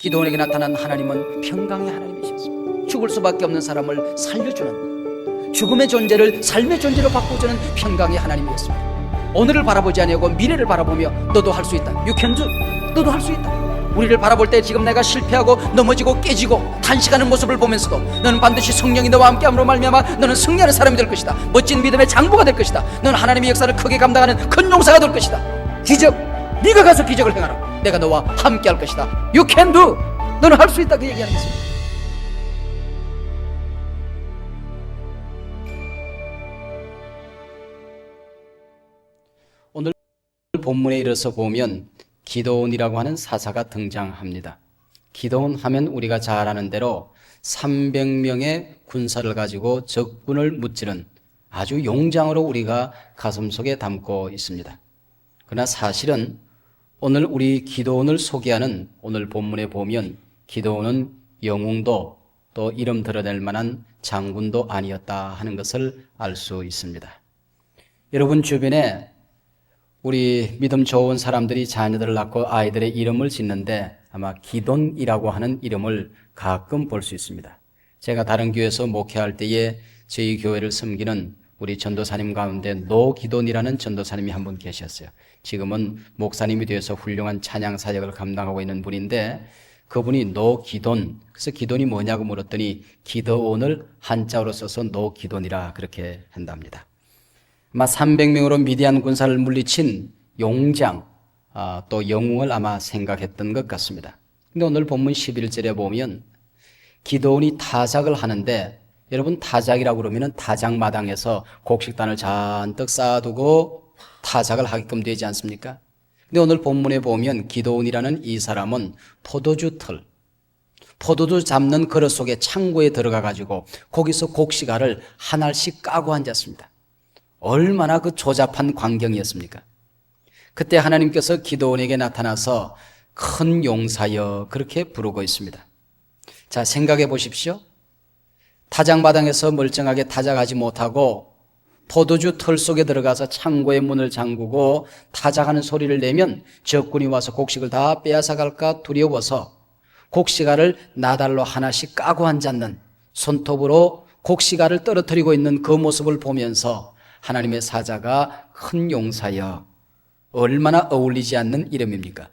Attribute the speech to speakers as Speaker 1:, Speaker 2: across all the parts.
Speaker 1: 기도원에게 나타난 하나님은 평강의 하나님이셨습니다. 죽을 수밖에 없는 사람을 살려주는, 죽음의 존재를 삶의 존재로 바꿔주는 평강의 하나님이었습니다. 오늘을 바라보지 아니하고 미래를 바라보며 너도 할 수 있다. You can do. 너도 할 수 있다. 우리를 바라볼 때 지금 내가 실패하고 넘어지고 깨지고 탄식하는 모습을 보면서도 너는 반드시 성령이 너와 함께함으로 말미암아 너는 승리하는 사람이 될 것이다. 멋진 믿음의 장부가 될 것이다. 너는 하나님의 역사를 크게 감당하는 큰 용사가 될 것이다. 기적, 네가 가서 기적을 행하라. 내가 너와 함께할 것이다. You can do. 너는 할 수 있다. 그 얘기하는 것입니다. 오늘 본문에 이르러서 보면 기드온이라고 하는 사사가 등장합니다. 기드온 하면 우리가 잘 아는 대로 300명의 군사를 가지고 적군을 무찌른 아주 용장으로 우리가 가슴속에 담고 있습니다. 그러나 사실은 오늘 우리 기드온을 소개하는 오늘 본문에 보면 기드온은 영웅도 또 이름 드러낼 만한 장군도 아니었다 하는 것을 알 수 있습니다. 여러분 주변에 우리 믿음 좋은 사람들이 자녀들을 낳고 아이들의 이름을 짓는데 아마 기돈이라고 하는 이름을 가끔 볼 수 있습니다. 제가 다른 교회에서 목회할 때에 저희 교회를 섬기는 우리 전도사님 가운데 노기돈이라는 전도사님이 한 분 계셨어요. 지금은 목사님이 되어서 훌륭한 찬양 사역을 감당하고 있는 분인데 그분이 노기돈, 그래서 기돈이 뭐냐고 물었더니 기드온을 한자어로 써서 노기돈이라 그렇게 한답니다. 아마 300명으로 미디안 군사를 물리친 용장, 또 영웅을 아마 생각했던 것 같습니다. 근데 오늘 본문 11절에 보면 기드온이 타작을 하는데 여러분 타작이라고 그러면 타작마당에서 곡식단을 잔뜩 쌓아두고 타작을 하게끔 되지 않습니까? 근데 오늘 본문에 보면 기드온이라는 이 사람은 포도주 잡는 그릇 속에 창고에 들어가 가지고 거기서 곡식알을 한 알씩 까고 앉았습니다. 얼마나 그 조잡한 광경이었습니까? 그때 하나님께서 기드온에게 나타나서 큰 용사여 그렇게 부르고 있습니다. 자, 생각해 보십시오. 타작마당에서 멀쩡하게 타작하지 못하고 포도주 털 속에 들어가서 창고의 문을 잠그고 타작하는 소리를 내면 적군이 와서 곡식을 다 빼앗아 갈까 두려워서 곡식알을 나달로 하나씩 까고 앉았는, 손톱으로 곡식알을 떨어뜨리고 있는 그 모습을 보면서 하나님의 사자가 큰 용사여, 얼마나 어울리지 않는 이름입니까?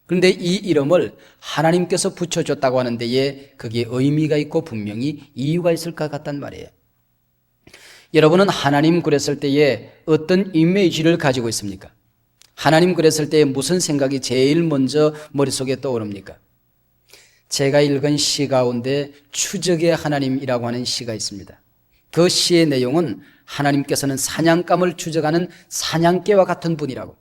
Speaker 1: 그런데 이 이름을 하나님께서 붙여줬다고 하는 데에 그게 의미가 있고 분명히 이유가 있을 것 같단 말이에요. 여러분은 하나님 그랬을 때에 어떤 이미지를 가지고 있습니까? 하나님 그랬을 때에 무슨 생각이 제일 먼저 머릿속에 떠오릅니까? 제가 읽은 시 가운데 추적의 하나님이라고 하는 시가 있습니다. 그 시의 내용은 하나님께서는 사냥감을 추적하는 사냥개와 같은 분이라고,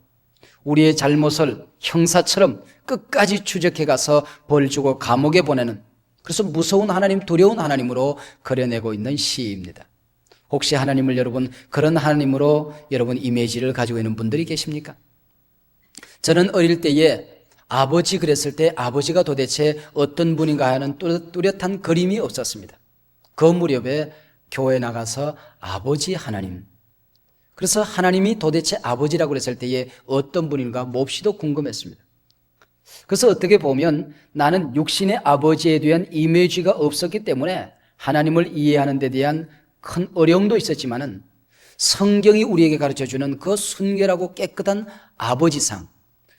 Speaker 1: 우리의 잘못을 형사처럼 끝까지 추적해 가서 벌 주고 감옥에 보내는, 그래서 무서운 하나님, 두려운 하나님으로 그려내고 있는 시입니다. 혹시 하나님을 여러분 그런 하나님으로 여러분 이미지를 가지고 있는 분들이 계십니까? 저는 어릴 때에 아버지 그랬을 때 아버지가 도대체 어떤 분인가 하는 뚜렷한 그림이 없었습니다. 그 무렵에 교회 나가서 아버지 하나님, 그래서 하나님이 도대체 아버지라고 그랬을 때에 어떤 분인가 몹시도 궁금했습니다. 그래서 어떻게 보면 나는 육신의 아버지에 대한 이미지가 없었기 때문에 하나님을 이해하는 데 대한 큰 어려움도 있었지만은 성경이 우리에게 가르쳐주는 그 순결하고 깨끗한 아버지상,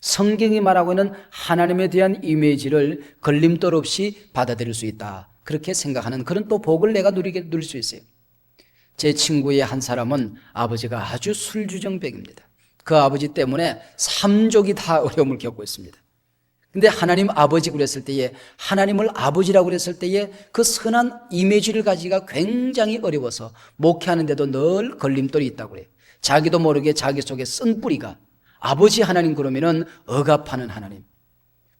Speaker 1: 성경이 말하고 있는 하나님에 대한 이미지를 걸림돌 없이 받아들일 수 있다, 그렇게 생각하는 그런 또 복을 내가 누릴 수 있어요. 제 친구의 한 사람은 아버지가 아주 술주정백입니다. 그 아버지 때문에 3족이 다 어려움을 겪고 있습니다. 근데 하나님 아버지 그랬을 때에, 하나님을 아버지라고 그랬을 때에 그 선한 이미지를 가지기가 굉장히 어려워서 목회하는데도 늘 걸림돌이 있다고 그래요. 자기도 모르게 자기 속에 쓴 뿌리가 아버지 하나님 그러면은 억압하는 하나님,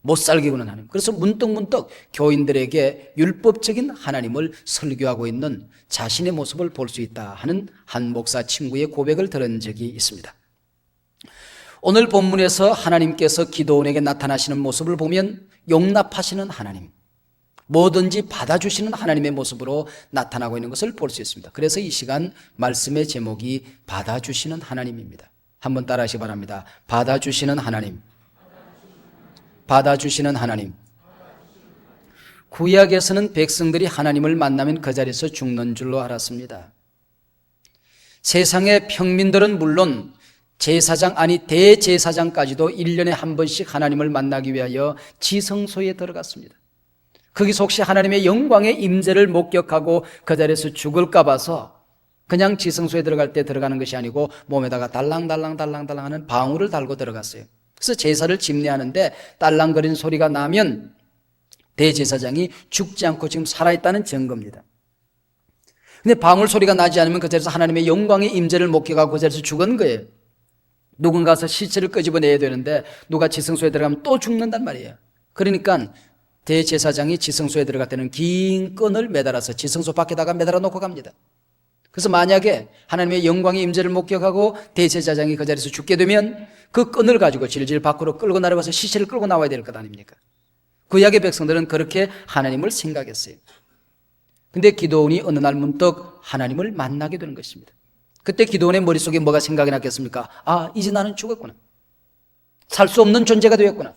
Speaker 1: 못 살게 구는 하나님. 그래서 문득문득 교인들에게 율법적인 하나님을 설교하고 있는 자신의 모습을 볼 수 있다 하는 한 목사 친구의 고백을 들은 적이 있습니다. 오늘 본문에서 하나님께서 기드온에게 나타나시는 모습을 보면 용납하시는 하나님, 뭐든지 받아주시는 하나님의 모습으로 나타나고 있는 것을 볼 수 있습니다. 그래서 이 시간 말씀의 제목이 받아주시는 하나님입니다. 한번 따라하시기 바랍니다. 받아주시는 하나님, 받아주시는 하나님. 구약에서는 백성들이 하나님을 만나면 그 자리에서 죽는 줄로 알았습니다. 세상의 평민들은 물론 제사장 아니 대제사장까지도 1년에 한 번씩 하나님을 만나기 위하여 지성소에 들어갔습니다. 거기서 혹시 하나님의 영광의 임재를 목격하고 그 자리에서 죽을까 봐서 그냥 지성소에 들어갈 때 들어가는 것이 아니고 몸에다가 달랑달랑 하는 방울을 달고 들어갔어요. 그래서 제사를 집례하는데 딸랑거리는 소리가 나면 대제사장이 죽지 않고 지금 살아있다는 증거입니다. 근데 방울 소리가 나지 않으면 그 자리에서 하나님의 영광의 임재를 목격하고 그 자리에서 죽은 거예요. 누군가 가서 시체를 끄집어내야 되는데 누가 지성소에 들어가면 또 죽는단 말이에요. 그러니까 대제사장이 지성소에 들어갈 때는 긴 끈을 매달아서 지성소 밖에다가 매달아 놓고 갑니다. 그래서 만약에 하나님의 영광의 임재를 목격하고 대제사장이 그 자리에서 죽게 되면 그 끈을 가지고 질질 밖으로 끌고 나가서 시체를 끌고 나와야 될 것 아닙니까? 구약의 백성들은 그렇게 하나님을 생각했어요. 근데 기도원이 어느 날 문득 하나님을 만나게 되는 것입니다. 그때 기도원의 머릿속에 뭐가 생각이 났겠습니까? 아, 이제 나는 죽었구나. 살 수 없는 존재가 되었구나.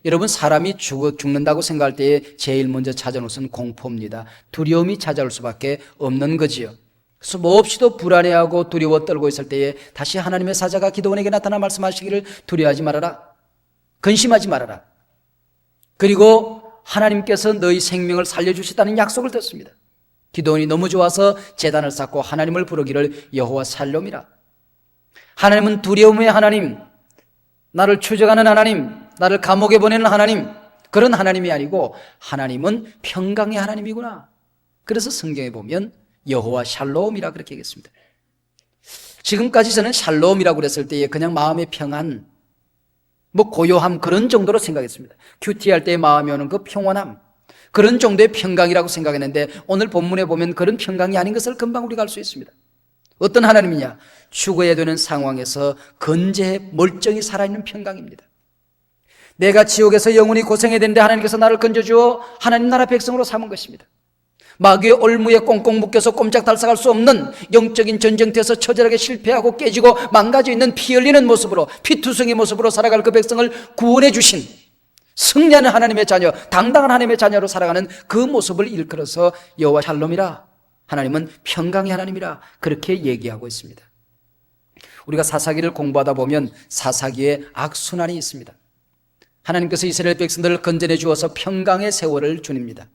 Speaker 1: 여러분, 사람이 죽는다고 생각할 때에 제일 먼저 찾아오는 것은 공포입니다. 두려움이 찾아올 수밖에 없는 거지요. 그래서 몹시도 불안해하고 두려워 떨고 있을 때에 다시 하나님의 사자가 기도원에게 나타나 말씀하시기를 두려워하지 말아라. 근심하지 말아라. 그리고 하나님께서 너희 생명을 살려주시다는 약속을 듣습니다. 기도원이 너무 좋아서 제단을 쌓고 하나님을 부르기를 여호와 살롬이라. 하나님은 두려움의 하나님, 나를 추적하는 하나님, 나를 감옥에 보내는 하나님, 그런 하나님이 아니고 하나님은 평강의 하나님이구나. 그래서 성경에 보면 여호와 샬롬이라 그렇게 얘기했습니다. 지금까지 저는 샬롬이라고 그랬을 때에 그냥 마음의 평안, 고요함 그런 정도로 생각했습니다. 큐티할 때의 마음이 오는 그 평온함, 그런 정도의 평강이라고 생각했는데 오늘 본문에 보면 그런 평강이 아닌 것을 금방 우리가 알 수 있습니다. 어떤 하나님이냐? 죽어야 되는 상황에서 건재해 멀쩡히 살아있는 평강입니다. 내가 지옥에서 영원히 고생해야 되는데 하나님께서 나를 건져주어 하나님 나라 백성으로 삼은 것입니다. 마귀의 올무에 꽁꽁 묶여서 꼼짝달싹할 수 없는 영적인 전쟁터에서 처절하게 실패하고 깨지고 망가져 있는 피 흘리는 모습으로, 피투성의 모습으로 살아갈 그 백성을 구원해 주신 승리하는 하나님의 자녀, 당당한 하나님의 자녀로 살아가는 그 모습을 일컬어서 여호와 샬롬이라, 하나님은 평강의 하나님이라 그렇게 얘기하고 있습니다. 우리가 사사기를 공부하다 보면 사사기에 악순환이 있습니다. 하나님께서 이스라엘 백성들을 건져내 주어서 평강의 세월을 주닙니다.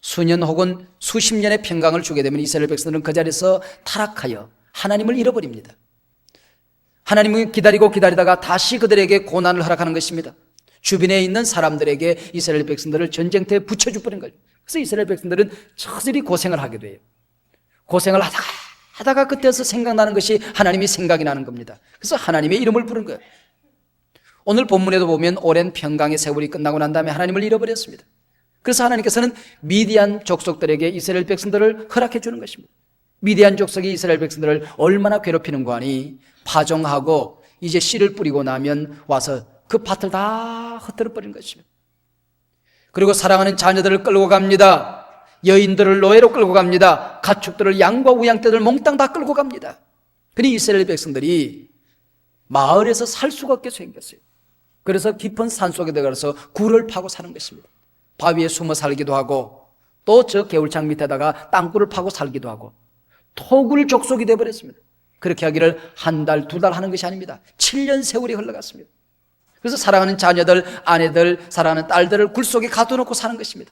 Speaker 1: 수년 혹은 수십 년의 평강을 주게 되면 이스라엘 백성들은 그 자리에서 타락하여 하나님을 잃어버립니다. 하나님을 기다리다가 다시 그들에게 고난을 허락하는 것입니다. 주변에 있는 사람들에게 이스라엘 백성들을 전쟁터에 붙여줘버린 거죠. 그래서 이스라엘 백성들은 처절히 고생을 하게 돼요. 고생을 하다가 그때서 생각나는 것이 하나님이 생각이 나는 겁니다. 그래서 하나님의 이름을 부른 거예요. 오늘 본문에도 보면 오랜 평강의 세월이 끝나고 난 다음에 하나님을 잃어버렸습니다. 그래서 하나님께서는 미디안 족속들에게 이스라엘 백성들을 허락해 주는 것입니다. 미디안 족속이 이스라엘 백성들을 얼마나 괴롭히는 거 아니? 파종하고 이제 씨를 뿌리고 나면 와서 그 밭을 다 흩어져 버린 것입니다. 그리고 사랑하는 자녀들을 끌고 갑니다. 여인들을 노예로 끌고 갑니다. 가축들을, 양과 우양떼들 몽땅 다 끌고 갑니다. 그러니 이스라엘 백성들이 마을에서 살 수가 없게 생겼어요. 그래서 깊은 산속에 들어가서 굴을 파고 사는 것입니다. 바위에 숨어 살기도 하고 또 저 개울창 밑에다가 땅굴을 파고 살기도 하고 토굴 족속이 되어버렸습니다. 그렇게 하기를 한 달, 두 달 하는 것이 아닙니다. 7년 세월이 흘러갔습니다. 그래서 사랑하는 자녀들, 아내들, 사랑하는 딸들을 굴 속에 가둬놓고 사는 것입니다.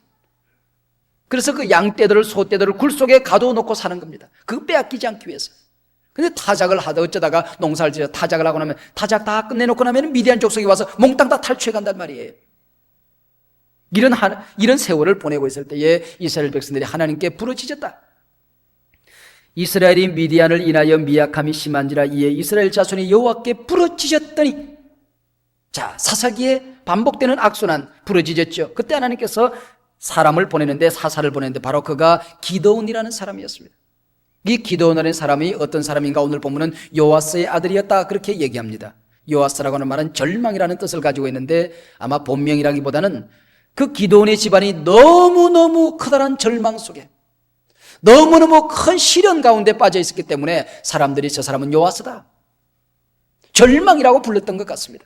Speaker 1: 그래서 그 양떼들을, 소떼들을 굴 속에 가둬놓고 사는 겁니다. 그거 빼앗기지 않기 위해서. 근데 타작을 하다 어쩌다가 농사를 지어 타작을 하고 나면 타작 다 끝내놓고 나면 미디안 족속이 와서 몽땅 다 탈취해 간단 말이에요. 이런 세월을 보내고 있을 때에 이스라엘 백성들이 하나님께 부르짖었다. 이스라엘이 미디안을 인하여 미약함이 심한지라 이에 이스라엘 자손이 여호와께 부르짖었더니, 자, 사사기에 반복되는 악순환, 부르짖었죠. 그때 하나님께서 사람을 보내는데, 사사를 보내는데 바로 그가 기드온이라는 사람이었습니다. 이 기드온이라는 사람이 어떤 사람인가? 오늘 본문은 요아스의 아들이었다 그렇게 얘기합니다. 요아스라고 하는 말은 절망이라는 뜻을 가지고 있는데 아마 본명이라기보다는 그 기드온의 집안이 너무너무 커다란 절망 속에, 너무너무 큰 시련 가운데 빠져 있었기 때문에 사람들이 저 사람은 요아스다, 절망이라고 불렀던 것 같습니다.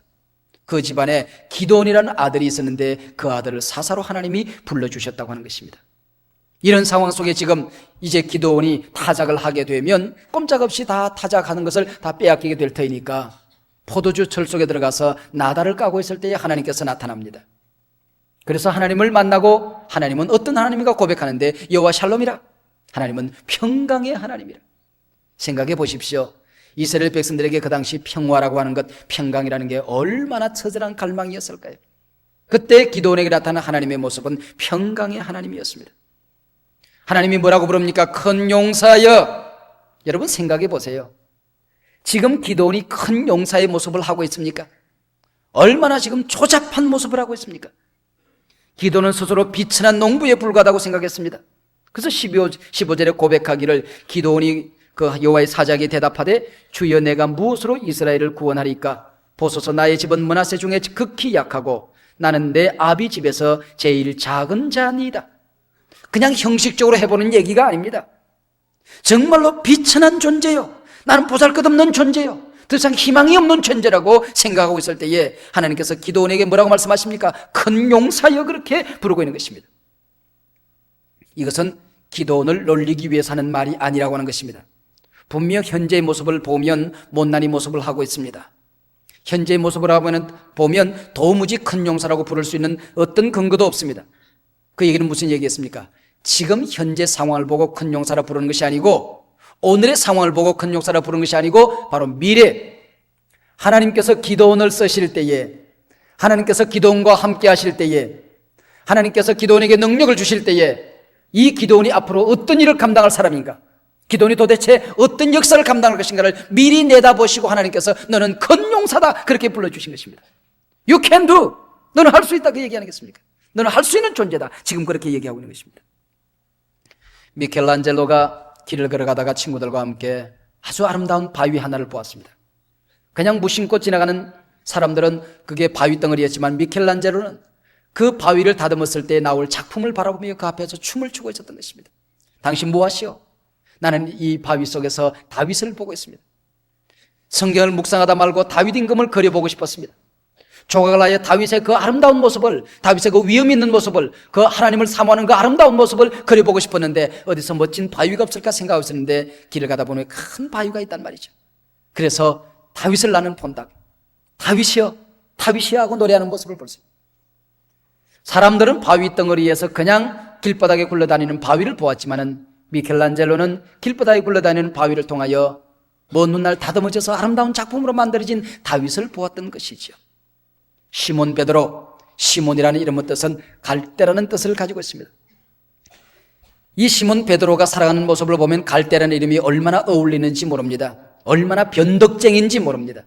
Speaker 1: 그 집안에 기드온이라는 아들이 있었는데 그 아들을 사사로 하나님이 불러주셨다고 하는 것입니다. 이런 상황 속에 지금 이제 기드온이 타작을 하게 되면 꼼짝없이 다 타작하는 것을 다 빼앗기게 될 터이니까 포도주 철 속에 들어가서 나달을 까고 있을 때에 하나님께서 나타납니다. 그래서 하나님을 만나고 하나님은 어떤 하나님인가 고백하는데 여호와 샬롬이라, 하나님은 평강의 하나님이라. 생각해 보십시오. 이스라엘 백성들에게 그 당시 평화라고 하는 것, 평강이라는 게 얼마나 처절한 갈망이었을까요? 그때 기드온에게 나타난 하나님의 모습은 평강의 하나님이었습니다. 하나님이 뭐라고 부릅니까? 큰 용사여. 여러분 생각해 보세요. 지금 기드온이 큰 용사의 모습을 하고 있습니까? 얼마나 지금 조잡한 모습을 하고 있습니까? 기드온은 스스로 비천한 농부에 불과하다고 생각했습니다. 그래서 15절에 고백하기를 기드온이 그 여호와의 사자에게 대답하되 주여 내가 무엇으로 이스라엘을 구원하리까? 보소서 나의 집은 므낫세 중에 극히 약하고 나는 내 아비 집에서 제일 작은 자니이다. 그냥 형식적으로 해보는 얘기가 아닙니다. 정말로 비천한 존재요. 나는 보잘것없는 존재요. 더 이상 희망이 없는 존재라고 생각하고 있을 때에 하나님께서 기드온에게 뭐라고 말씀하십니까? 큰 용사여 그렇게 부르고 있는 것입니다. 이것은 기드온을 놀리기 위해서 하는 말이 아니라고 하는 것입니다. 분명 현재의 모습을 보면 못난이 모습을 하고 있습니다. 현재의 모습을 보면 도무지 큰 용사라고 부를 수 있는 어떤 근거도 없습니다. 그 얘기는 무슨 얘기겠습니까? 지금 현재 상황을 보고 큰 용사라 부르는 것이 아니고, 오늘의 상황을 보고 큰 용사라 부르는 것이 아니고 바로 미래, 하나님께서 기드온을 쓰실 때에, 하나님께서 기드온과 함께 하실 때에, 하나님께서 기드온에게 능력을 주실 때에 이 기드온이 앞으로 어떤 일을 감당할 사람인가, 기드온이 도대체 어떤 역사를 감당할 것인가를 미리 내다보시고 하나님께서 너는 큰 용사다 그렇게 불러주신 것입니다. You can do. 너는 할 수 있다 그 얘기 아니겠습니까? 너는 할 수 있는 존재다. 지금 그렇게 얘기하고 있는 것입니다. 미켈란젤로가 길을 걸어가다가 친구들과 함께 아주 아름다운 바위 하나를 보았습니다. 그냥 무심코 지나가는 사람들은 그게 바위 덩어리였지만 미켈란젤로는 그 바위를 다듬었을 때 나올 작품을 바라보며 그 앞에서 춤을 추고 있었던 것입니다. 당신 무엇이요? 나는 이 바위 속에서 다윗을 보고 있습니다. 성경을 묵상하다 말고 다윗 임금을 그려보고 싶었습니다. 조각을 하여 다윗의 그 아름다운 모습을, 다윗의 그 위험 있는 모습을, 그 하나님을 사모하는 그 아름다운 모습을 그려보고 싶었는데 어디서 멋진 바위가 없을까 생각하고 있었는데 길을 가다 보니 큰 바위가 있단 말이죠. 그래서 다윗을 나는 본다. 다윗이여, 다윗이여 하고 노래하는 모습을 볼 수 있습니다. 사람들은 바위 덩어리에서 그냥 길바닥에 굴러다니는 바위를 보았지만은 미켈란젤로는 길바닥에 굴러다니는 바위를 통하여 먼 훗날 다듬어져서 아름다운 작품으로 만들어진 다윗을 보았던 것이죠. 시몬 베드로, 시몬이라는 이름의 뜻은 갈대라는 뜻을 가지고 있습니다. 이 시몬 베드로가 살아가는 모습을 보면 갈대라는 이름이 얼마나 어울리는지 모릅니다. 얼마나 변덕쟁인지 모릅니다.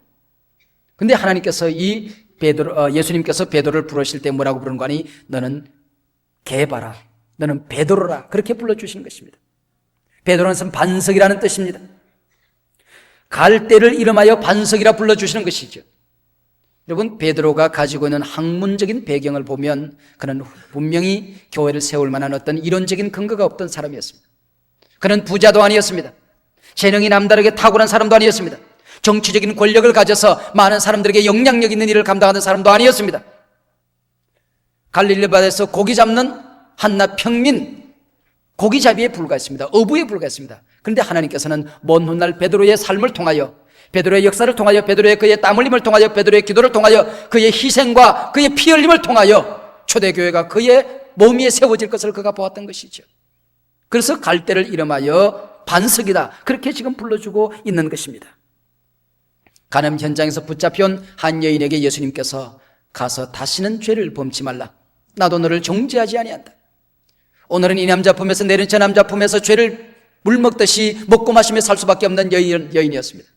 Speaker 1: 그런데 하나님께서 예수님께서 베드로를 부르실 때 뭐라고 부르는 거 아니? 너는 게바라, 너는 베드로라 그렇게 불러주신 것입니다. 베드로는 반석이라는 뜻입니다. 갈대를 이름하여 반석이라 불러주시는 것이죠. 여러분, 베드로가 가지고 있는 학문적인 배경을 보면 그는 분명히 교회를 세울 만한 어떤 이론적인 근거가 없던 사람이었습니다. 그는 부자도 아니었습니다. 재능이 남다르게 탁월한 사람도 아니었습니다. 정치적인 권력을 가져서 많은 사람들에게 영향력 있는 일을 감당하는 사람도 아니었습니다. 갈릴리 바다에서 고기 잡는 한낱 평민, 고기잡이에 불과했습니다. 어부에 불과했습니다. 그런데 하나님께서는 먼 훗날 베드로의 삶을 통하여, 베드로의 역사를 통하여, 베드로의 그의 땀 흘림을 통하여, 베드로의 기도를 통하여, 그의 희생과 그의 피 흘림을 통하여 초대교회가 그의 몸 위에 세워질 것을 그가 보았던 것이죠. 그래서 갈대를 이름하여 반석이다 그렇게 지금 불러주고 있는 것입니다. 간음 현장에서 붙잡혀온 한 여인에게 예수님께서 가서 다시는 죄를 범치 말라. 나도 너를 정죄하지 아니한다. 오늘은 이 남자 품에서 내일은 저 남자 품에서 죄를 물 먹듯이 먹고 마시며 살 수밖에 없는 여인이었습니다.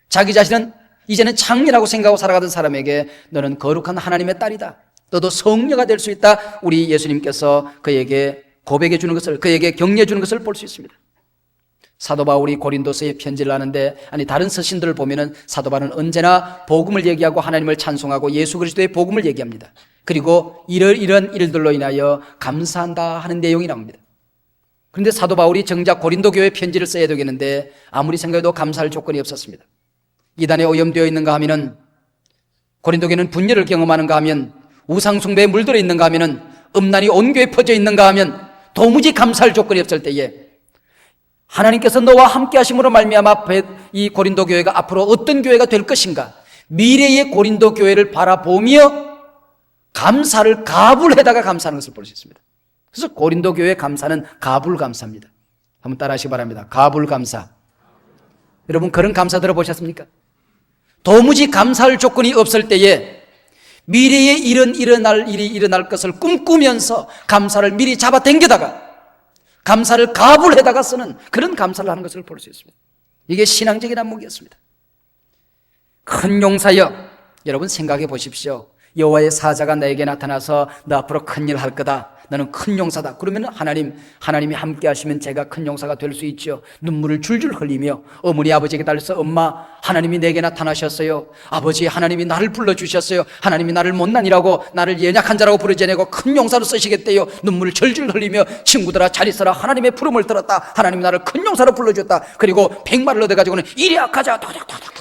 Speaker 1: 자기 자신은 이제는 창녀라고 생각하고 살아가던 사람에게 너는 거룩한 하나님의 딸이다. 너도 성녀가 될 수 있다. 우리 예수님께서 그에게 고백해 주는 것을, 그에게 격려해 주는 것을 볼 수 있습니다. 사도 바울이 고린도서에 편지를 하는데, 다른 서신들을 보면은 사도 바울은 언제나 복음을 얘기하고 하나님을 찬송하고 예수 그리스도의 복음을 얘기합니다. 그리고 이런 일들로 인하여 감사한다 하는 내용이 나옵니다. 그런데 사도 바울이 정작 고린도 교회에 편지를 써야 되겠는데 아무리 생각해도 감사할 조건이 없었습니다. 이단에 오염되어 있는가 하면은 고린도 교회는 분열을 경험하는가 하면, 우상숭배에 물들어 있는가 하면은, 음란이 온 교회에 퍼져 있는가 하면, 도무지 감사할 조건이 없을 때에 하나님께서 너와 함께 하심으로 말미암아 이 고린도 교회가 앞으로 어떤 교회가 될 것인가, 미래의 고린도 교회를 바라보며 감사를 가불해다가 감사하는 것을 볼 수 있습니다. 그래서 고린도 교회 감사는 가불감사입니다. 한번 따라하시기 바랍니다. 가불감사. 여러분, 그런 감사 들어보셨습니까? 도무지 감사할 조건이 없을 때에 미래에 일어날 일이 일어날 것을 꿈꾸면서 감사를 미리 잡아당겨다가 감사를 가불해다가 쓰는 그런 감사를 하는 것을 볼 수 있습니다. 이게 신앙적인 안목이었습니다. 큰 용사여, 여러분 생각해 보십시오. 여호와의 사자가 나에게 나타나서 너 앞으로 큰일 할 거다, 너는 큰 용사다. 그러면 하나님이 함께 하시면 제가 큰 용사가 될 수 있죠. 눈물을 줄줄 흘리며 어머니 아버지에게 달려서 엄마, 하나님이 내게 나타나셨어요. 아버지, 하나님이 나를 불러주셨어요. 하나님이 나를 못난이라고, 나를 연약한 자라고 부르지 않고 큰 용사로 쓰시겠대요. 눈물을 줄줄 흘리며 친구들아 잘 있어라, 하나님의 부름을 들었다, 하나님이 나를 큰 용사로 불러줬다. 그리고 100마리를 얻어가지고는 이리 가자, 도닥도닥.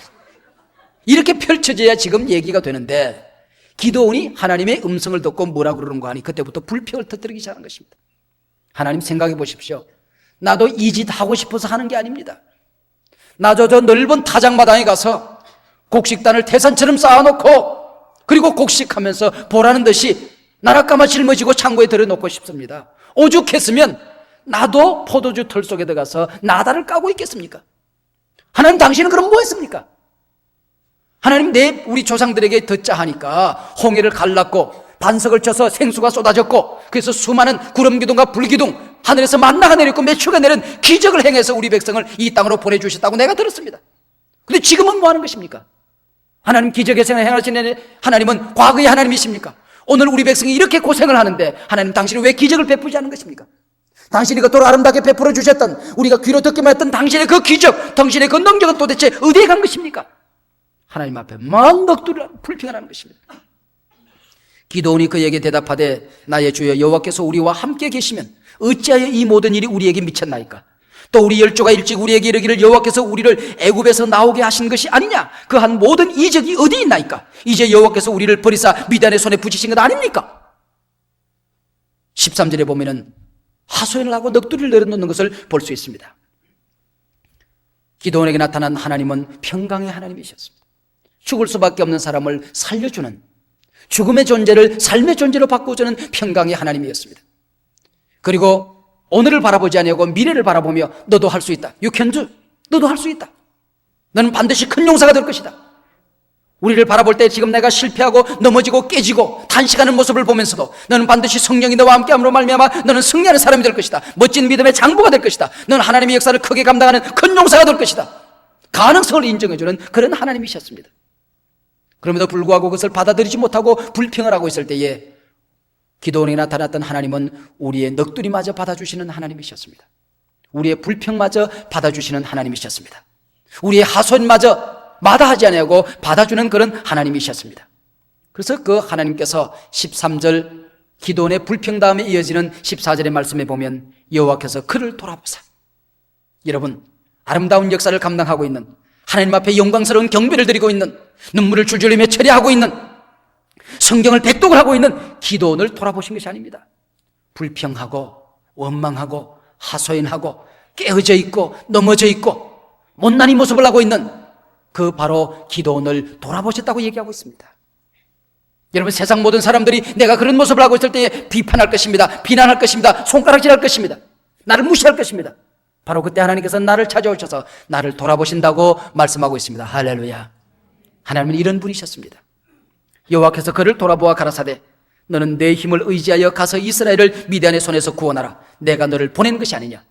Speaker 1: 이렇게 펼쳐져야 지금 얘기가 되는데, 기도원이 하나님의 음성을 듣고 뭐라고 그러는가 하니 그때부터 불평을 터뜨리기 시작한 것입니다. 하나님, 생각해 보십시오. 나도 이 짓 하고 싶어서 하는 게 아닙니다. 나도 저 넓은 타작마당에 가서 곡식단을 태산처럼 쌓아놓고 그리고 곡식하면서 보라는 듯이 나락가마 짊어지고 창고에 들여놓고 싶습니다. 오죽했으면 나도 포도주 털 속에 들어가서 나다를 까고 있겠습니까? 하나님, 당신은 그럼 뭐 했습니까? 하나님, 우리 조상들에게 듣자 하니까 홍해를 갈랐고 반석을 쳐서 생수가 쏟아졌고, 그래서 수많은 구름기둥과 불기둥, 하늘에서 만나가 내렸고 매추가 내린 기적을 행해서 우리 백성을 이 땅으로 보내주셨다고 내가 들었습니다. 그런데 지금은 뭐 하는 것입니까? 하나님, 기적의 생을 행하시는 하나님은 과거의 하나님이십니까? 오늘 우리 백성이 이렇게 고생을 하는데 하나님, 당신은 왜 기적을 베푸지 않은 것입니까? 당신이 그토록 아름답게 베풀어 주셨던, 우리가 귀로 듣기만 했던 당신의 그 기적, 당신의 그 능력은 도대체 어디에 간 것입니까? 하나님 앞에 막 넋두리라 불평을 하는 것입니다. 기도원이 그에게 대답하되, 나의 주여, 여호와께서 우리와 함께 계시면 어찌하여 이 모든 일이 우리에게 미쳤나이까? 또 우리 열조가 일찍 우리에게 이르기를 여호와께서 우리를 애굽에서 나오게 하신 것이 아니냐? 그 한 모든 이적이 어디 있나이까? 이제 여호와께서 우리를 버리사 미디안의 손에 붙이신 것 아닙니까? 13절에 보면은 하소연을 하고 넋두리를 내려놓는 것을 볼 수 있습니다. 기도원에게 나타난 하나님은 평강의 하나님이셨습니다. 죽을 수밖에 없는 사람을 살려주는, 죽음의 존재를 삶의 존재로 바꿔주는 평강의 하나님이었습니다. 그리고 오늘을 바라보지 아니하고 미래를 바라보며 너도 할 수 있다. You can do. 너도 할 수 있다. 너는 반드시 큰 용사가 될 것이다. 우리를 바라볼 때 지금 내가 실패하고 넘어지고 깨지고 단식하는 모습을 보면서도 너는 반드시 성령이 너와 함께함으로 말미암아 너는 승리하는 사람이 될 것이다. 멋진 믿음의 장부가 될 것이다. 너는 하나님의 역사를 크게 감당하는 큰 용사가 될 것이다. 가능성을 인정해주는 그런 하나님이셨습니다. 그럼에도 불구하고 그것을 받아들이지 못하고 불평을 하고 있을 때에 기도원에 나타났던 하나님은 우리의 넋두리마저 받아주시는 하나님이셨습니다. 우리의 불평마저 받아주시는 하나님이셨습니다. 우리의 하소연마저 마다하지 아니하고 받아주는 그런 하나님이셨습니다. 그래서 그 하나님께서 13절 기도원의 불평 다음에 이어지는 14절의 말씀에 보면 여호와께서 그를 돌아보사. 여러분, 아름다운 역사를 감당하고 있는, 하나님 앞에 영광스러운 경배를 드리고 있는, 눈물을 줄줄 흘리며 철야하고 있는, 성경을 백독을 하고 있는 기도원을 돌아보신 것이 아닙니다. 불평하고 원망하고 하소연하고 깨어져 있고 넘어져 있고 못난이 모습을 하고 있는 그 바로 기도원을 돌아보셨다고 얘기하고 있습니다. 여러분, 세상 모든 사람들이 내가 그런 모습을 하고 있을 때에 비판할 것입니다. 비난할 것입니다. 손가락질할 것입니다. 나를 무시할 것입니다. 바로 그때 하나님께서 나를 찾아오셔서 나를 돌아보신다고 말씀하고 있습니다. 할렐루야. 하나님은 이런 분이셨습니다. 여호와께서 그를 돌아보아 가라사대, 너는 내 힘을 의지하여 가서 이스라엘을 미디안의 손에서 구원하라. 내가 너를 보낸 것이 아니냐.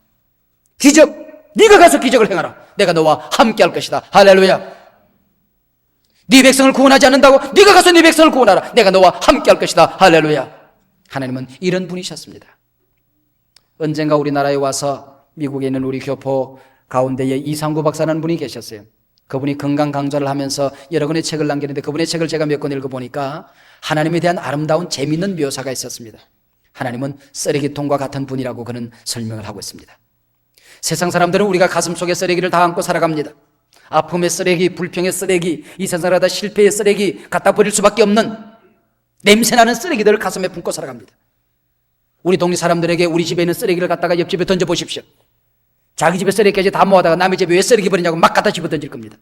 Speaker 1: 기적, 네가 가서 기적을 행하라. 내가 너와 함께 할 것이다. 할렐루야. 네 백성을 구원하지 않는다고? 네가 가서 네 백성을 구원하라. 내가 너와 함께 할 것이다. 할렐루야. 하나님은 이런 분이셨습니다. 언젠가 우리나라에 와서 미국에 있는 우리 교포 가운데에 이상구 박사라는 분이 계셨어요. 그분이 건강 강좌를 하면서 여러 권의 책을 남기는데 그분의 책을 제가 몇 권 읽어보니까 하나님에 대한 아름다운 재미있는 묘사가 있었습니다. 하나님은 쓰레기통과 같은 분이라고 그는 설명을 하고 있습니다. 세상 사람들은 우리가 가슴속에 쓰레기를 다 안고 살아갑니다. 아픔의 쓰레기, 불평의 쓰레기, 이 세상을 하다 실패의 쓰레기 갖다 버릴 수밖에 없는 냄새나는 쓰레기들을 가슴에 품고 살아갑니다. 우리 동네 사람들에게 우리 집에 있는 쓰레기를 갖다가 옆집에 던져보십시오. 자기 집에 쓰레기까지 다 모아다가 남의 집에 왜 쓰레기 버리냐고 막 갖다 집어 던질 겁니다.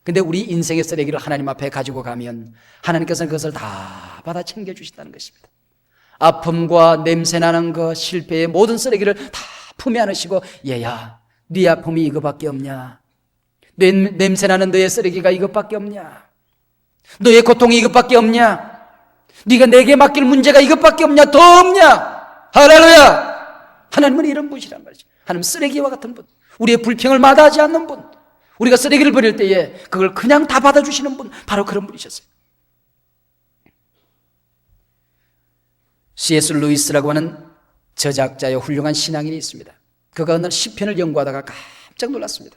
Speaker 1: 근데 우리 인생의 쓰레기를 하나님 앞에 가지고 가면 하나님께서는 그것을 다 받아 챙겨주신다는 것입니다. 아픔과 냄새나는 것, 실패의 모든 쓰레기를 다 품에 안으시고, 얘야, 네 아픔이 이거밖에 없냐? 냄새나는 너의 쓰레기가 이것밖에 없냐? 너의 고통이 이것밖에 없냐? 네가 내게 맡길 문제가 이것밖에 없냐? 더 없냐? 할렐루야! 하나님은 이런 분이란 말이죠. 하나님은 쓰레기와 같은 분, 우리의 불평을 마다하지 않는 분, 우리가 쓰레기를 버릴 때에 그걸 그냥 다 받아주시는 분, 바로 그런 분이셨어요. C.S. 루이스라고 하는 저작자의 훌륭한 신앙인이 있습니다. 그가 어느 날 시편을 연구하다가 깜짝 놀랐습니다.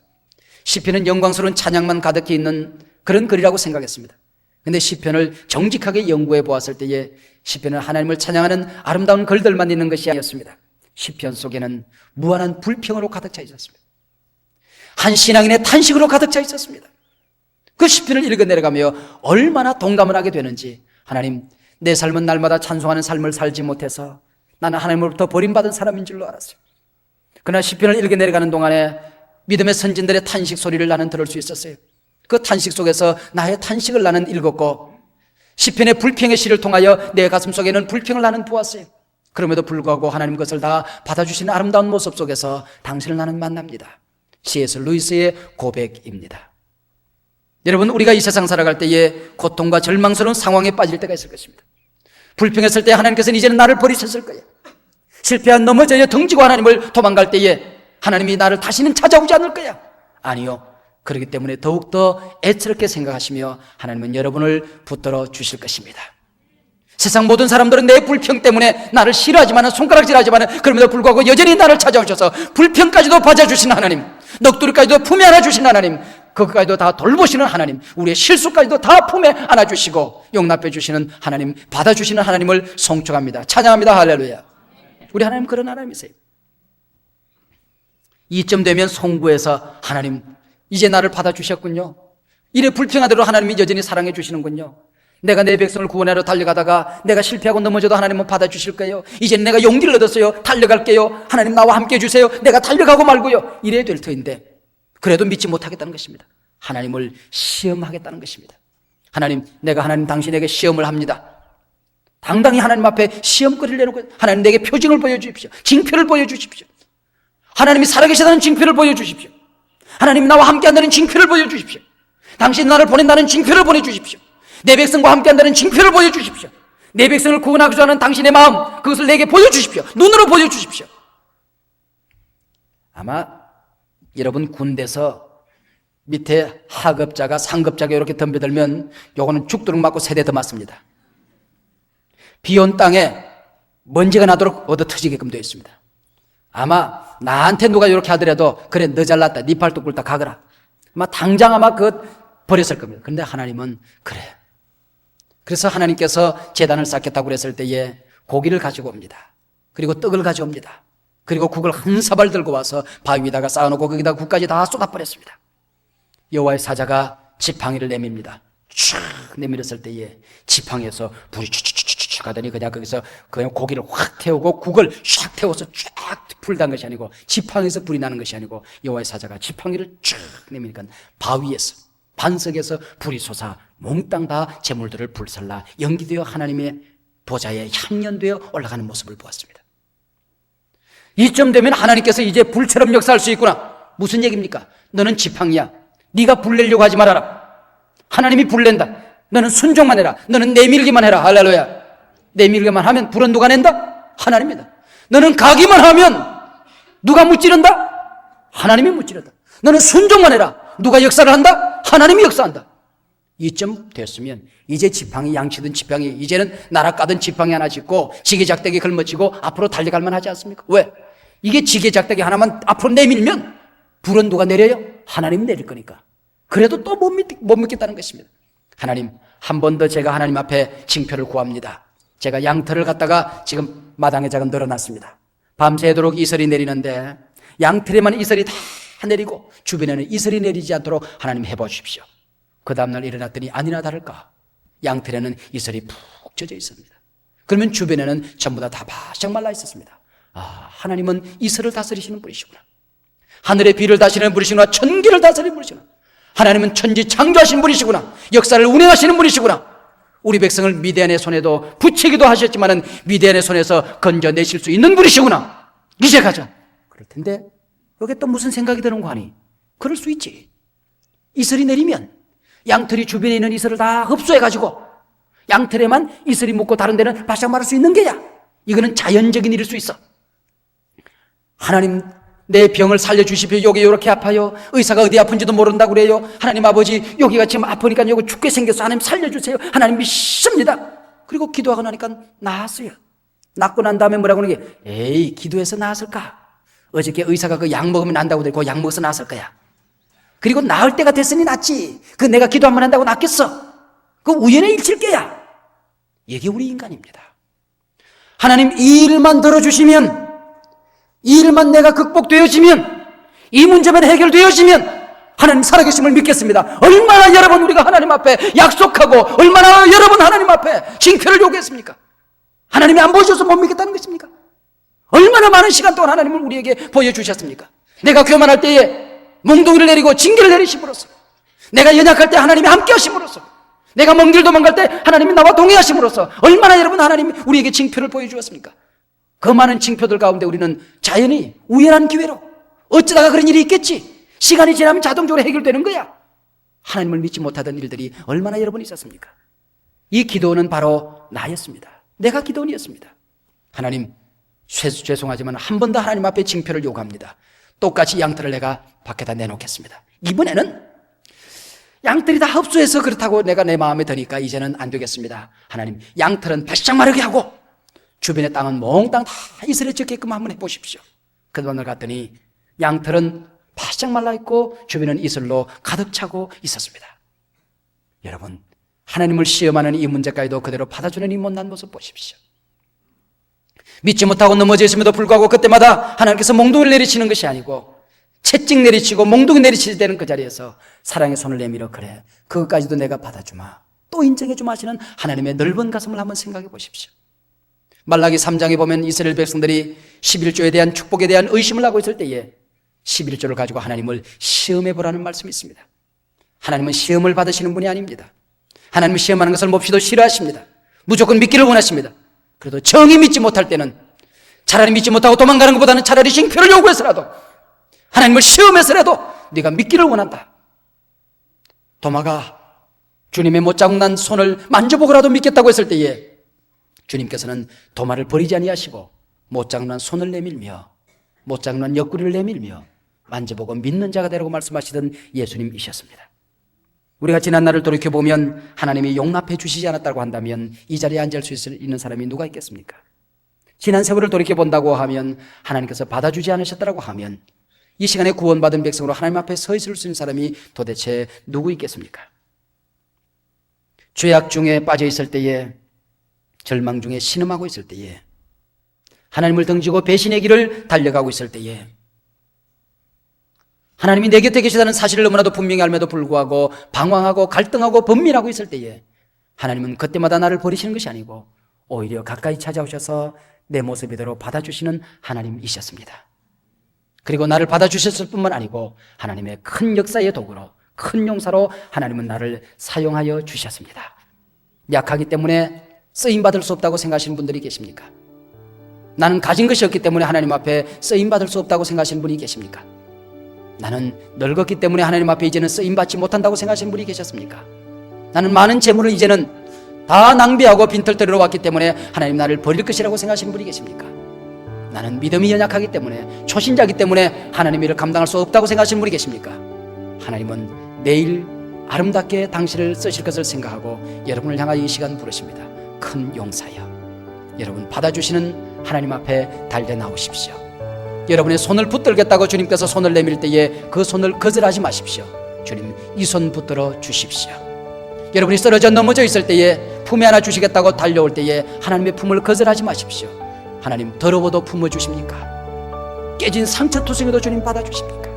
Speaker 1: 시편은 영광스러운 찬양만 가득히 있는 그런 글이라고 생각했습니다. 그런데 시편을 정직하게 연구해 보았을 때에 시편은 하나님을 찬양하는 아름다운 글들만 있는 것이 아니었습니다. 시편 속에는 무한한 불평으로 가득 차 있었습니다. 한 신앙인의 탄식으로 가득 차 있었습니다. 그 시편을 읽어 내려가며 얼마나 동감을 하게 되는지, 하나님, 내 삶은 날마다 찬송하는 삶을 살지 못해서 나는 하나님으로부터 버림받은 사람인 줄로 알았어요. 그러나 시편을 읽어 내려가는 동안에 믿음의 선진들의 탄식 소리를 나는 들을 수 있었어요. 그 탄식 속에서 나의 탄식을 나는 읽었고, 시편의 불평의 시를 통하여 내 가슴 속에는 불평을 나는 보았어요. 그럼에도 불구하고 하나님 것을 다 받아주시는 아름다운 모습 속에서 당신을 나는 만납니다. C.S. 루이스의 고백입니다. 여러분, 우리가 이 세상 살아갈 때에 고통과 절망스러운 상황에 빠질 때가 있을 것입니다. 불평했을 때 하나님께서는 이제는 나를 버리셨을 거예요. 실패한 넘어져야 등지고 하나님을 도망갈 때에 하나님이 나를 다시는 찾아오지 않을 거야. 아니요. 그렇기 때문에 더욱더 애처롭게 생각하시며 하나님은 여러분을 붙들어 주실 것입니다. 세상 모든 사람들은 내 불평 때문에 나를 싫어하지만, 손가락질하지만, 그럼에도 불구하고 여전히 나를 찾아오셔서 불평까지도 받아주시는 하나님, 넋두리까지도 품에 안아주시는 하나님, 그것까지도 다 돌보시는 하나님, 우리의 실수까지도 다 품에 안아주시고 용납해 주시는 하나님, 받아주시는 하나님을 송축합니다. 찬양합니다. 할렐루야. 우리 하나님 그런 하나님이세요. 이쯤 되면 송구해서 하나님, 이제 나를 받아주셨군요. 이래 불평하대로 하나님이 여전히 사랑해 주시는군요. 내가 내 백성을 구원하러 달려가다가 내가 실패하고 넘어져도 하나님은 받아주실 거예요. 이제는 내가 용기를 얻었어요. 달려갈게요. 하나님 나와 함께 해주세요. 내가 달려가고 말고요. 이래야 될 터인데 그래도 믿지 못하겠다는 것입니다. 하나님을 시험하겠다는 것입니다. 하나님, 내가 하나님 당신에게 시험을 합니다. 당당히 하나님 앞에 시험거리를 내놓고, 하나님 내게 표징을 보여주십시오. 징표를 보여주십시오. 하나님이 살아계시다는 징표를 보여주십시오. 하나님 나와 함께한다는 징표를 보여주십시오. 당신 나를 보낸다는 징표를 보내주십시오. 내 백성과 함께한다는 징표를 보여주십시오. 내 백성을 구원하고자 하는 당신의 마음, 그것을 내게 보여주십시오. 눈으로 보여주십시오. 아마 여러분 군대에서 밑에 하급자가 상급자가 이렇게 덤벼들면 요거는 죽도록 맞고 세대 더 맞습니다. 비온 땅에 먼지가 나도록 얻어 터지게끔 되어 있습니다. 아마 나한테 누가 이렇게 하더라도 그래 너 잘났다, 네 팔뚝 꿇다 가거라, 아마 당장 아마 그것 버렸을 겁니다. 그런데 하나님은 그래. 그래서 하나님께서 제단을 쌓겠다고 그랬을 때에 고기를 가지고 옵니다. 그리고 떡을 가져옵니다. 그리고 국을 한 사발 들고 와서 바위 위다가 쌓아놓고 거기다 국까지 다 쏟아버렸습니다. 여호와의 사자가 지팡이를 내밉니다. 쫙 내밀었을 때에 지팡이에서 불이 촤촤촤촤 하더니 그냥 거기서 그냥 고기를 확 태우고 국을 쫙 태워서 쫙 불단 것이 아니고, 지팡이에서 불이 나는 것이 아니고 여호와의 사자가 지팡이를 쫙 내미니까 바위에서, 반석에서 불이 솟아 몽땅 다 재물들을 불살라 연기되어 하나님의 보좌에 향연되어 올라가는 모습을 보았습니다. 이쯤 되면 하나님께서 이제 불처럼 역사할 수 있구나. 무슨 얘기입니까? 너는 지팡이야. 네가 불내려고 하지 말아라. 하나님이 불낸다. 너는 순종만 해라. 너는 내밀기만 해라. 할렐루야. 내밀기만 하면 불은 누가 낸다? 하나님이다. 너는 가기만 하면 누가 무찌른다? 하나님이 무찌른다. 너는 순종만 해라. 누가 역사를 한다? 하나님이 역사한다. 이쯤 됐으면 이제 지팡이, 양치든 지팡이, 이제는 나라 까든 지팡이 하나 짚고 지게작대기 걸머치고 앞으로 달려갈 만하지 않습니까? 왜? 이게 지게작대기 하나만 앞으로 내밀면 불은 누가 내려요? 하나님이 내릴 거니까. 그래도 또 못 믿겠다는 것입니다. 하나님, 한 번 더 제가 하나님 앞에 징표를 구합니다. 제가 양털을 갖다가 지금 마당에 작은 늘어놨습니다. 밤새도록 이슬이 내리는데 양털에만 이슬이 다 내리고 주변에는 이슬이 내리지 않도록 하나님 해보십시오. 그 다음날 일어났더니 아니나 다를까 양털에는 이슬이 푹 젖어 있습니다. 그러면 주변에는 전부 다 바짝 말라 있었습니다. 하나님은 이슬을 다스리시는 분이시구나. 하늘의 비를 다스리는 분이시구나. 천기를 다스리는 분이시구나. 하나님은 천지 창조하신 분이시구나. 역사를 운행하시는 분이시구나. 우리 백성을 미디안의 손에도 붙이기도 하셨지만은 미디안의 손에서 건져내실 수 있는 분이시구나. 이제 가자. 그럴 텐데 여기 또 무슨 생각이 드는 거 아니? 그럴 수 있지. 이슬이 내리면 양털이 주변에 있는 이슬을 다 흡수해가지고 양털에만 이슬이 묻고 다른 데는 바짝 마를 수 있는 게야. 이거는 자연적인 일일 수 있어. 하나님 내 병을 살려주십시오. 여기 이렇게 아파요. 의사가 어디 아픈지도 모른다고 그래요. 하나님 아버지 여기가 지금 아프니까 여기 죽게 생겼어. 하나님 살려주세요. 하나님 믿습니다. 그리고 기도하고 나니까 나았어요. 낫고 난 다음에 뭐라고 하는 게 에이 기도해서 나았을까? 어저께 의사가 그 약 먹으면 난다고 그랬고 약 먹어서 나았을 거야. 그리고 나을 때가 됐으니 낫지. 그 내가 기도 한번 한다고 낫겠어? 그 우연의 일치일 게야. 이게 우리 인간입니다. 하나님 이 일만 들어주시면, 이 일만 내가 극복되어지면, 이 문제만 해결되어지면 하나님 살아계심을 믿겠습니다. 얼마나 여러분 우리가 하나님 앞에 약속하고 얼마나 여러분 하나님 앞에 징표를 요구했습니까? 하나님이 안 보여줘서 못 믿겠다는 것입니까? 얼마나 많은 시간 동안 하나님을 우리에게 보여주셨습니까? 내가 교만할 때에 몽둥이를 내리고 징계를 내리심으로써, 내가 연약할 때 하나님이 함께 하심으로써, 내가 먼 길 도망갈 때 하나님이 나와 동행하심으로써 얼마나 여러분 하나님이 우리에게 징표를 보여주었습니까? 그 많은 징표들 가운데 우리는 자연히 우연한 기회로 어쩌다가 그런 일이 있겠지, 시간이 지나면 자동적으로 해결되는 거야. 하나님을 믿지 못하던 일들이 얼마나 여러분 있었습니까? 이 기도는 바로 나였습니다. 내가 기도원이었습니다. 하나님 죄송하지만 한 번 더 하나님 앞에 징표를 요구합니다. 똑같이 양털을 내가 밖에다 내놓겠습니다. 이번에는 양털이 다 흡수해서 그렇다고 내가 내 마음에 드니까 이제는 안 되겠습니다. 하나님 양털은 바짝 마르게 하고 주변의 땅은 몽땅 다 이슬에 젖게끔 한번 해보십시오. 그 다음날 갔더니 양털은 바짝 말라있고 주변은 이슬로 가득 차고 있었습니다. 여러분 하나님을 시험하는 이 문제까지도 그대로 받아주는 이 못난 모습 보십시오. 믿지 못하고 넘어져 있음에도 불구하고 그때마다 하나님께서 몽둥이를 내리치는 것이 아니고 채찍 내리치고 몽둥이 내리칠 때는 그 자리에서 사랑의 손을 내밀어 그래 그것까지도 내가 받아주마, 또 인정해주마 하시는 하나님의 넓은 가슴을 한번 생각해 보십시오. 말라기 3장에 보면 이스라엘 백성들이 11조에 대한 축복에 대한 의심을 하고 있을 때에 11조를 가지고 하나님을 시험해 보라는 말씀이 있습니다. 하나님은 시험을 받으시는 분이 아닙니다. 하나님은 시험하는 것을 몹시도 싫어하십니다. 무조건 믿기를 원하십니다. 그래도 정이 믿지 못할 때는 차라리 믿지 못하고 도망가는 것보다는 차라리 징표를 요구해서라도 하나님을 시험해서라도 네가 믿기를 원한다. 도마가 주님의 못자국 난 손을 만져보고라도 믿겠다고 했을 때에 주님께서는 도마를 버리지 아니하시고 못자국 난 손을 내밀며 못자국 난 옆구리를 내밀며 만져보고 믿는 자가 되라고 말씀하시던 예수님이셨습니다. 우리가 지난 날을 돌이켜보면 하나님이 용납해 주시지 않았다고 한다면 이 자리에 앉을 수 있는 사람이 누가 있겠습니까? 지난 세월을 돌이켜본다고 하면 하나님께서 받아주지 않으셨다고 하면 이 시간에 구원받은 백성으로 하나님 앞에 서 있을 수 있는 사람이 도대체 누구 있겠습니까? 죄악 중에 빠져 있을 때에, 절망 중에 신음하고 있을 때에, 하나님을 등지고 배신의 길을 달려가고 있을 때에, 하나님이 내 곁에 계시다는 사실을 너무나도 분명히 알면도 불구하고 방황하고 갈등하고 번민하고 있을 때에 하나님은 그때마다 나를 버리시는 것이 아니고 오히려 가까이 찾아오셔서 내 모습이대로 받아주시는 하나님이셨습니다. 그리고 나를 받아주셨을 뿐만 아니고 하나님의 큰 역사의 도구로, 큰 용사로 하나님은 나를 사용하여 주셨습니다. 약하기 때문에 쓰임받을 수 없다고 생각하시는 분들이 계십니까? 나는 가진 것이 없기 때문에 하나님 앞에 쓰임받을 수 없다고 생각하시는 분이 계십니까? 나는 늙었기 때문에 하나님 앞에 이제는 쓰임받지 못한다고 생각하시는 분이 계셨습니까? 나는 많은 재물을 이제는 다 낭비하고 빈털터리로 왔기 때문에 하나님 나를 버릴 것이라고 생각하시는 분이 계십니까? 나는 믿음이 연약하기 때문에, 초신자이기 때문에 하나님 일을 감당할 수 없다고 생각하시는 분이 계십니까? 하나님은 내일 아름답게 당신을 쓰실 것을 생각하고 여러분을 향하여 이 시간 부르십니다. 큰 용사여, 여러분 받아주시는 하나님 앞에 달려 나오십시오. 여러분의 손을 붙들겠다고 주님께서 손을 내밀 때에 그 손을 거절하지 마십시오. 주님 이 손 붙들어 주십시오. 여러분이 쓰러져 넘어져 있을 때에 품에 하나 주시겠다고 달려올 때에 하나님의 품을 거절하지 마십시오. 하나님 더러워도 품어주십니까? 깨진 상처투성이도 주님 받아주십니까?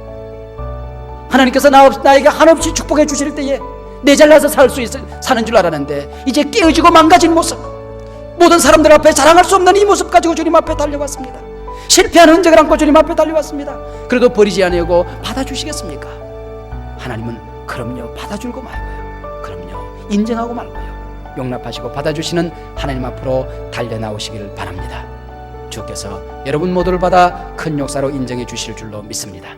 Speaker 1: 하나님께서 나에게 한없이 축복해 주실 때에 내 잘나서 사는 줄 알았는데 이제 깨어지고 망가진 모습, 모든 사람들 앞에 자랑할 수 없는 이 모습 가지고 주님 앞에 달려왔습니다. 실패한 흔적을 안고 주님 앞에 달려왔습니다. 그래도 버리지 아니하고 받아주시겠습니까? 하나님은 그럼요, 받아줄고 말고요, 그럼요, 인정하고 말고요, 용납하시고 받아주시는 하나님 앞으로 달려나오시기를 바랍니다. 주께서 여러분 모두를 받아 큰 역사로 인정해 주실 줄로 믿습니다.